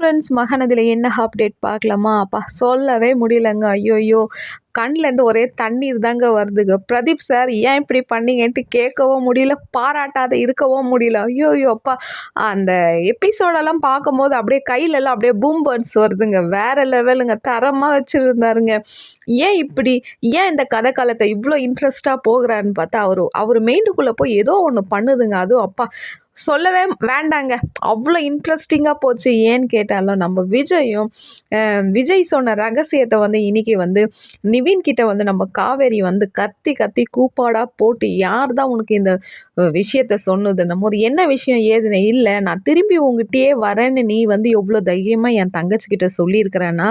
Friends, மகாநதியில என்ன update பார்க்கலாமா? அப்பா சொல்லவே முடியலங்க. ஐய்யய்யோ! கண்லேருந்து ஒரே தண்ணீர் தாங்க வருதுங்க. பிரதீப் சார் ஏன் இப்படி பண்ணீங்கன்ட்டு கேட்கவும் முடியல, பாராட்டாத இருக்கவும் முடியல. ஐய்யய்யோ! அப்பா அந்த எபிசோடெல்லாம் பார்க்கும்போது அப்படியே கையிலலாம் அப்படியே பூம் பர்ட்ஸ் வருதுங்க. வேற லெவலுங்க. தரமா வச்சிருந்தாருங்க. ஏன் இப்படி? ஏன் இந்த கதை காலத்தை இவ்வளோ இன்ட்ரெஸ்ட்டாக போகிறாருன்னு பார்த்தா, அவர் மைண்டுக்குள்ளே போய் ஏதோ ஒன்று பண்ணுதுங்க. அதுவும் அப்பா சொல்லவே வேண்டாங்க. அவ்வளோ இன்ட்ரெஸ்டிங்காக போச்சு. ஏன்னு கேட்டாலும் நம்ம விஜய் சொன்ன ரகசியத்தை வந்து இன்னைக்கு வந்து நிவின் கிட்ட வந்து நம்ம காவேரி வந்து கத்தி கத்தி கூப்பாடாக போட்டு, யார் தான் உனக்கு இந்த விஷயத்த சொன்னதுன்னும் போது, என்ன விஷயம் ஏதுன்னு, இல்லை நான் திரும்பி உங்ககிட்டயே வரேன்னு நீ வந்து எவ்வளோ தைரியமாக என் தங்கச்சிக்கிட்ட சொல்லியிருக்கிறேன்னா,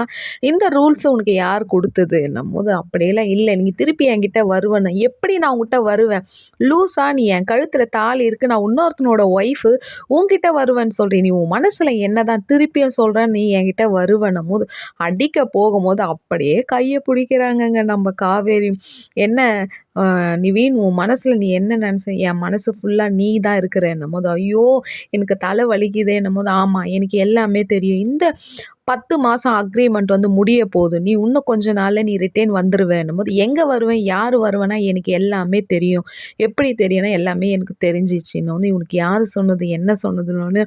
இந்த ரூல்ஸை உனக்கு யார் கொடுத்தது என்னும் போது, அப்படியெல்லாம் இல்லை, நீங்கள் திருப்பி என்கிட்ட வருவேன்னு. எப்படி நான் உங்ககிட்ட வருவேன்? லூஸா? நீ என் கழுத்தில் தாலி இருக்குது, நான் இன்னொருத்தனோட ஒய்ஃபு, உன்கிட்ட வருவேன்னு சொல்கிறேன். நீ உன் மனசில் என்ன தான் திருப்பியும் சொல்கிறேன், நீ என்கிட்ட வருவேன்னும் போது அடிக்க போகும்போது அப்படியே கையை பிடிக்கிறாங்கங்க நம்ம காவேரி. என்ன நிவீன், உன் மனசில் நீ என்ன நினச்ச? என் மனசு ஃபுல்லாக நீ தான் இருக்கிறேன்னும் போது, ஐயோ எனக்கு தலை வலிக்குதேன்னும் போது, ஆமாம் எனக்கு எல்லாமே தெரியும். இந்த 10 மாதம் அக்ரிமெண்ட் வந்து முடிய போகுது, நீ இன்னும் கொஞ்ச நாளில் நீ ரிட்டர்ன் வந்துடுவேன்னும் போது, எங்கே வருவேன், யார் வருவேன்னா எனக்கு எல்லாமே தெரியும். எப்படி தெரியும்னா எல்லாமே எனக்கு தெரிஞ்சிச்சுன்னு வந்து, உனக்கு யார் சொன்னது, என்ன சொன்னதுன்னு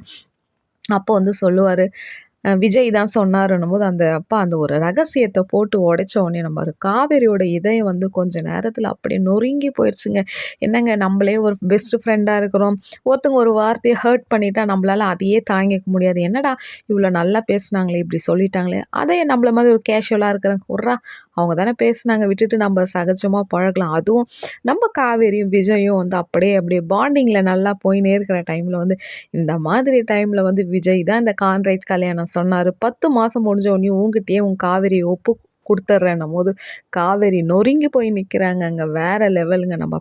அப்போ வந்து சொல்லுவார், விஜய் தான் சொன்னாருன்னும் போது, அந்த ஒரு ரகசியத்தை போட்டு உடைச்ச உடனே நம்ம காவேரியோட இதயம் வந்து கொஞ்ச நேரத்தில் அப்படியே நொறுங்கி போயிடுச்சுங்க. என்னங்க, நம்மளே ஒரு பெஸ்ட் ஃப்ரெண்டாக இருக்கிறோம், ஒருத்தங்க ஒரு வார்த்தையை ஹர்ட் பண்ணிட்டா நம்மளால அதையே தாங்கிக்க முடியாது. என்னடா இவ்வளோ நல்லா பேசுனாங்களே, இப்படி சொல்லிட்டாங்களே, அதே நம்மள மாதிரி ஒரு கேஷுவலாக இருக்கிறாங்க, உட்றா அவங்க தானே பேசுனாங்க, விட்டுட்டு நம்ம சகஜமாக பழகலாம். அதுவும் நம்ம காவேரியும் விஜயும் வந்து அப்படியே பாண்டிங்கில் நல்லா போயினே இருக்கிற டைமில் வந்து, இந்த மாதிரி டைமில் வந்து விஜய் தான் இந்த கான்ட்ராக்ட் கல்யாணம் சொன்னார். 10 மாதம் முடிஞ்ச உடனே உங்ககிட்டயே உன் காவேரியை ஒப்பு கொடுத்துட்றேன்னும் போது, காவேரி நொறுங்கி போய் நிற்கிறாங்க. அங்கே வேற லெவலுங்க. நம்ம